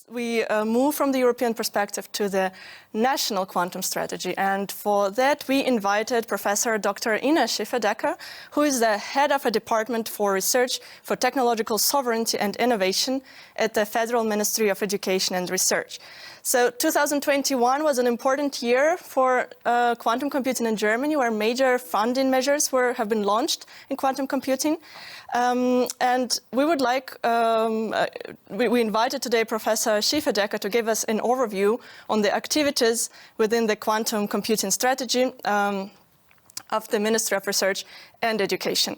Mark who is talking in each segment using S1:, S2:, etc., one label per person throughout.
S1: we move from the European perspective to the national quantum strategy. And for that, we invited Professor Dr. Ina Schieferdecker, who is the head of a department for research for technological sovereignty and innovation at the Federal Ministry of Education and Research. So 2021 was an important year for quantum computing in Germany, where major funding measures have been launched in quantum computing. And we would like, we invited today Professor Schieferdecker to give us an overview on the activities within the quantum computing strategy of the Ministry of Research and Education.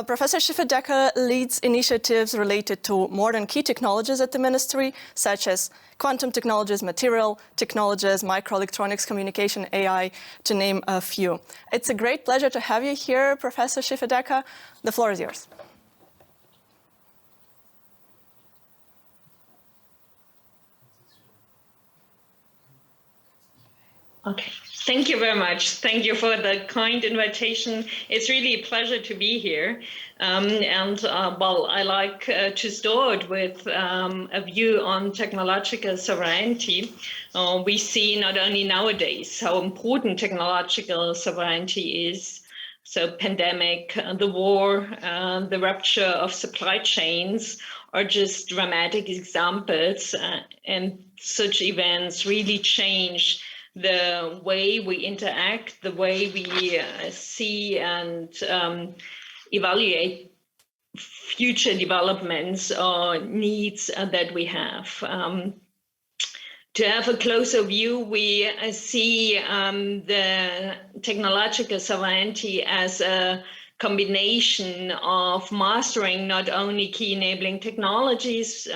S1: Professor Schieferdecker leads initiatives related to modern key technologies at the ministry, such as quantum technologies, material technologies, microelectronics, communication, AI, to name a few. It's a great pleasure to have you here, Professor Schieferdecker. The floor is yours.
S2: Okay, thank you very much. Thank you for the kind invitation. It's really a pleasure to be here. Well, I like to start with a view on technological sovereignty. We see not only nowadays how important technological sovereignty is. So pandemic, the war, the rupture of supply chains are just dramatic examples. And such events really change the way we interact, the way we see and evaluate future developments or needs that we have. To have a closer view, we see the technological sovereignty as a combination of mastering not only key enabling technologies,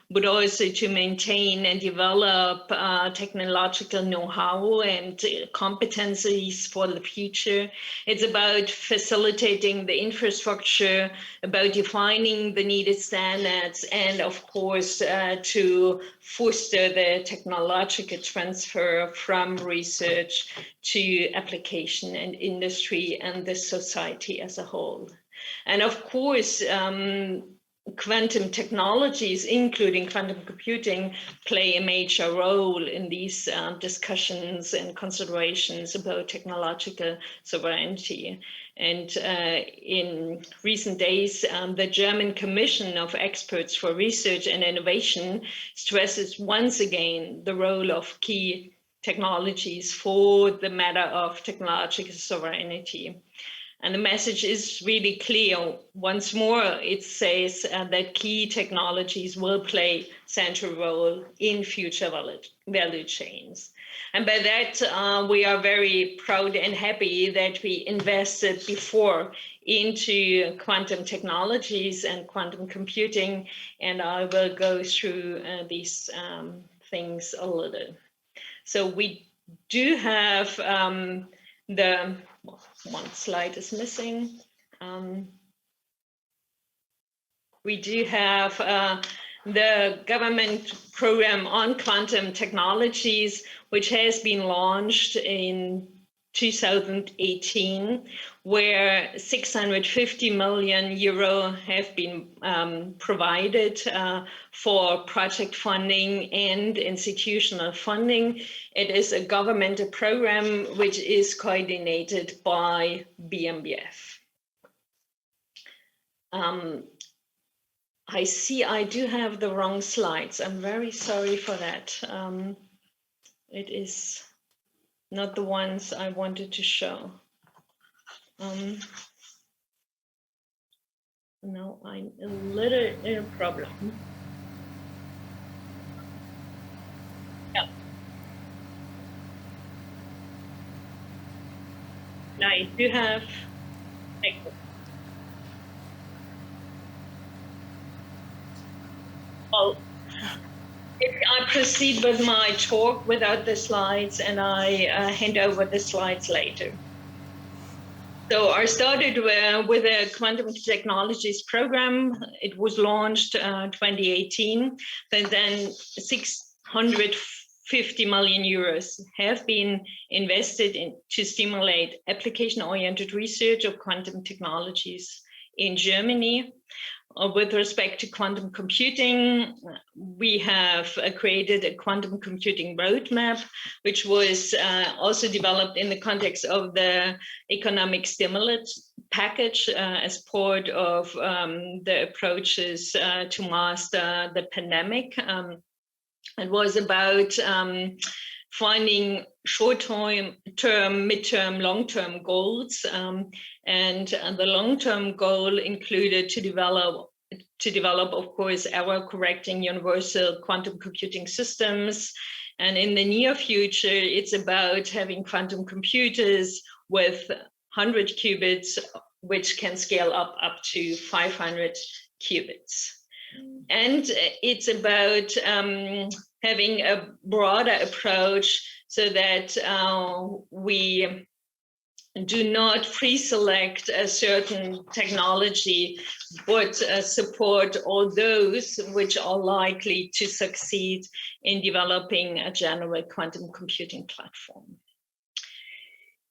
S2: but also to maintain and develop technological know-how and competencies for the future. It's about facilitating the infrastructure, about defining the needed standards, and of course, to foster the technological transfer from research to application and industry and the society as a whole. And of course, quantum technologies, including quantum computing, play a major role in these discussions and considerations about technological sovereignty. And in recent days, the German Commission of Experts for Research and Innovation stresses once again the role of key technologies for the matter of technological sovereignty. And the message is really clear. Once more, it says that key technologies will play central role in future value chains. And by that, we are very proud and happy that we invested before into quantum technologies and quantum computing. And I will go through these things a little. So we do have one slide is missing. We do have the government program on quantum technologies, which has been launched in 2018, where 650 million euro have been provided for project funding and institutional funding. It is a governmental program which is coordinated by BMBF. I see I do have the wrong slides. I'm very sorry for that. It is not the ones I wanted to show. Now I'm a little in a problem. Yeah. Now I do have. Well, if I proceed with my talk without the slides, and I hand over the slides later. So I started with a quantum technologies program. It was launched 2018, and then 650 million euros have been invested to stimulate application-oriented research of quantum technologies in Germany. with respect to quantum computing, we have created a quantum computing roadmap, which was also developed in the context of the economic stimulus package as part of the approaches to master the pandemic. It was about finding short-term, mid-term, long-term goals, and the long-term goal included to develop, of course, error-correcting universal quantum computing systems. And in the near future, it's about having quantum computers with 100 qubits, which can scale up to 500 qubits. And it's about having a broader approach so that we do not pre-select a certain technology, but support all those which are likely to succeed in developing a general quantum computing platform.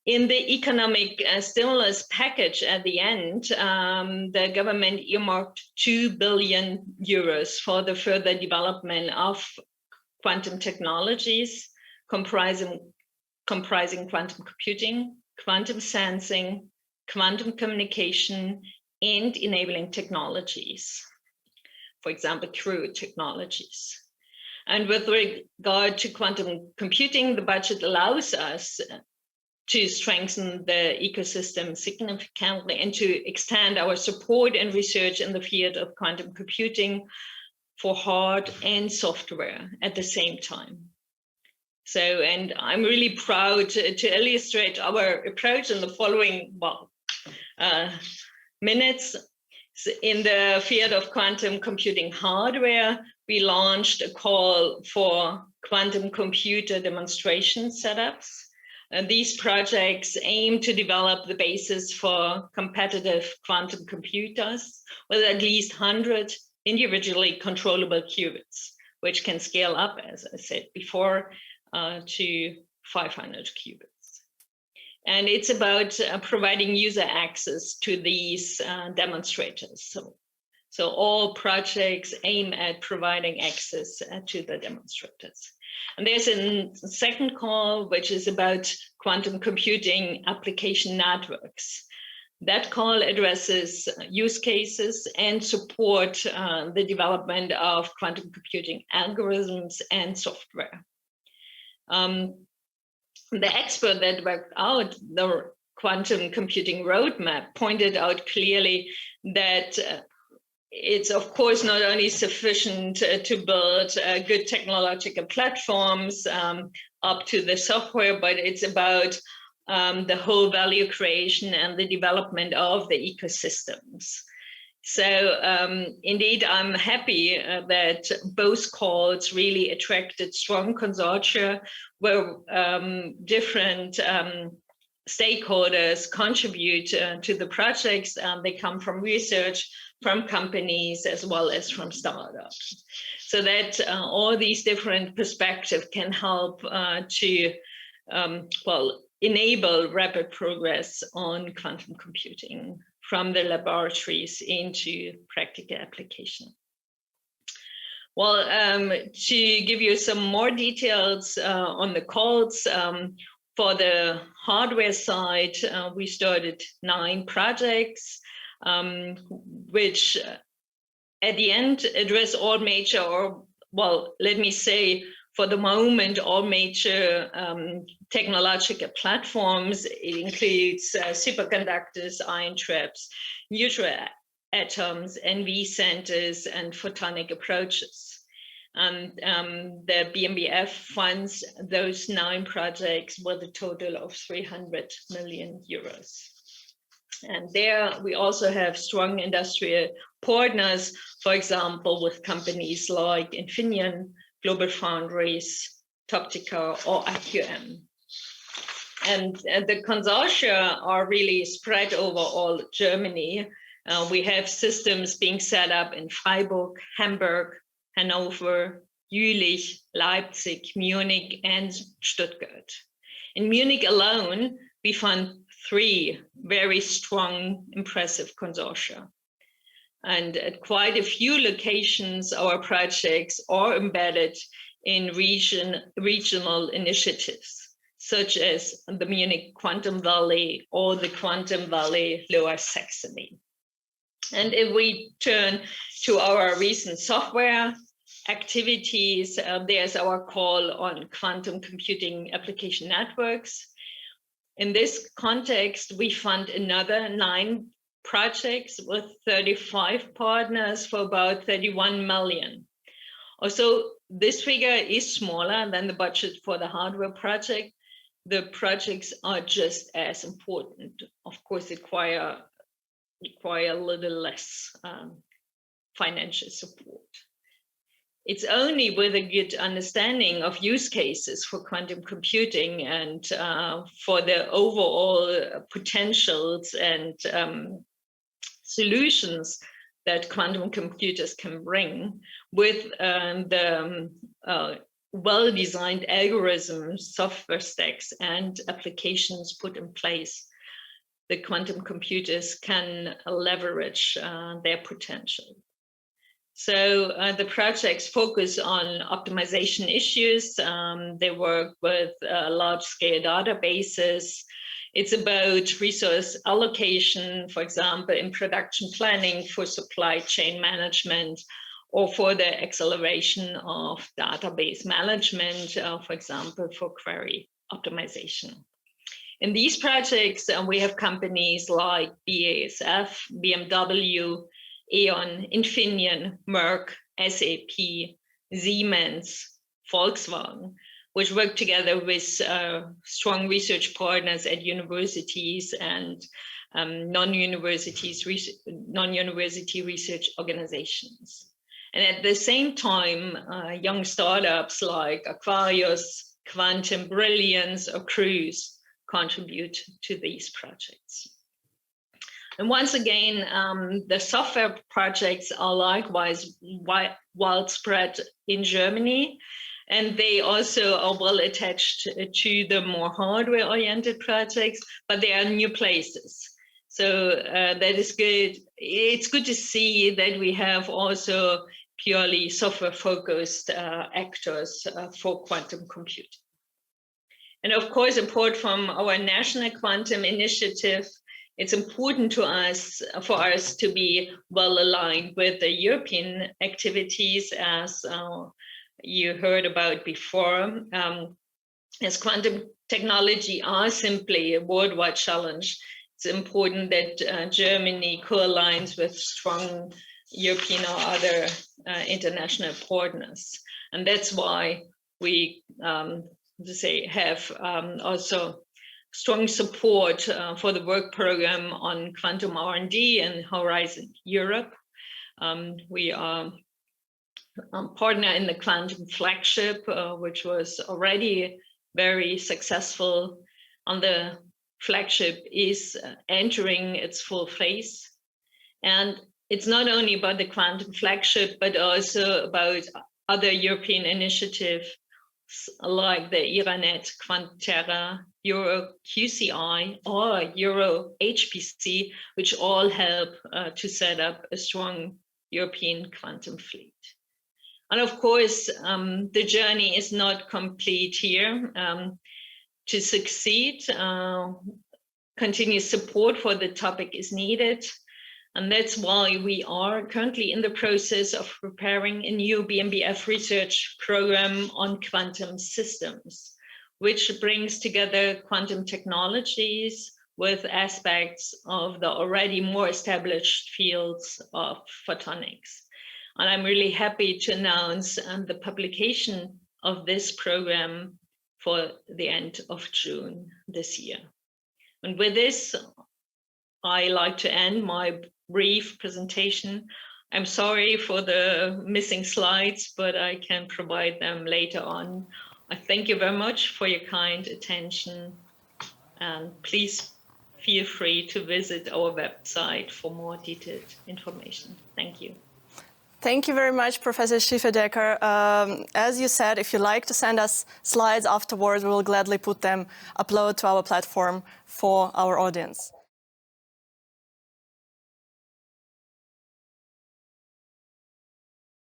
S2: In the economic stimulus package at the end, the government earmarked 2 billion euros for the further development of quantum technologies, comprising quantum computing, quantum sensing, quantum communication, and enabling technologies, for example, true technologies. And with regard to quantum computing, the budget allows us to strengthen the ecosystem significantly and to extend our support and research in the field of quantum computing for hard and software at the same time. So, and I'm really proud to illustrate our approach in the following minutes. So in the field of quantum computing hardware, we launched a call for quantum computer demonstration setups. These projects aim to develop the basis for competitive quantum computers with at least 100 individually controllable qubits, which can scale up, as I said before, to 500 qubits. And it's about providing user access to these demonstrators. So all projects aim at providing access to the demonstrators. And there's a second call, which is about quantum computing application networks. That call addresses use cases and support the development of quantum computing algorithms and software. The expert that worked out the quantum computing roadmap pointed out clearly that it's of course not only sufficient to build good technological platforms up to the software, but it's about the whole value creation and the development of the ecosystems. So indeed, I'm happy that both calls really attracted strong consortia where different stakeholders contribute to the projects. They come from research, from companies, as well as from startups. So that all these different perspectives can help to, enable rapid progress on quantum computing from the laboratories into practical application. Well, to give you some more details on the calls, for the hardware side, we started 9 projects, which at the end address all major, or well, let me say, for the moment, all major technological platforms. It includes superconductors, ion traps, neutral atoms, NV centers, and photonic approaches. And the BMBF funds those 9 projects with a total of 300 million euros. And there we also have strong industrial partners, for example, with companies like Infineon, Global Foundries, Toptica, or AQM. And the consortia are really spread over all Germany. We have systems being set up in Freiburg, Hamburg, Hanover, Jülich, Leipzig, Munich, and Stuttgart. In Munich alone, we found 3 very strong, impressive consortia. And at quite a few locations, our projects are embedded in regional initiatives, such as the Munich Quantum Valley or the Quantum Valley Lower Saxony. And if we turn to our recent software activities, there's our call on quantum computing application networks. In this context, we fund another 9 projects with 35 partners for about 31 million. Also, this figure is smaller than the budget for the hardware project. The projects are just as important. Of course, require a little less financial support. It's only with a good understanding of use cases for quantum computing and for the overall potentials and solutions that quantum computers can bring with the well-designed algorithms, software stacks, and applications put in place, the quantum computers can leverage their potential. So the projects focus on optimization issues. They work with large-scale databases. It's about resource allocation, for example, in production planning for supply chain management, or for the acceleration of database management, for example, for query optimization. In these projects, we have companies like BASF, BMW, E.ON, Infineon, Merck, SAP, Siemens, Volkswagen, which work together with strong research partners at universities and non-university research organizations. And at the same time, young startups like Aquarius, Quantum Brilliance, or Cruise contribute to these projects. And once again, the software projects are likewise widespread in Germany, and they also are well attached to the more hardware-oriented projects, but they are new places. So that is good. It's good to see that we have also purely software-focused actors for quantum computing. And of course, apart from our national quantum initiative, it's important to us, for us to be well aligned with the European activities, as you heard about before. As quantum technology are simply a worldwide challenge, it's important that Germany co-aligns with strong European or other international partners. And that's why we have also strong support for the work program on quantum R&D and Horizon Europe. We are a partner in the quantum flagship, which was already very successful. And the flagship is entering its full phase. And it's not only about the quantum flagship, but also about other European initiatives like the IRANET, Quantera, Euro QCI, or Euro HPC, which all help to set up a strong European quantum fleet. And of course, the journey is not complete here. To succeed, continuous support for the topic is needed. And that's why we are currently in the process of preparing a new BMBF research program on quantum systems, which brings together quantum technologies with aspects of the already more established fields of photonics. And I'm really happy to announce the publication of this program for the end of June this year. And with this, I like to end my brief presentation. I'm sorry for the missing slides, but I can provide them later on. I thank you very much for your kind attention, and please feel free to visit our website for more detailed information. Thank you.
S1: Thank you very much, Professor Schieferdecker. As you said, if you'd like to send us slides afterwards, we will gladly upload to our platform for our audience.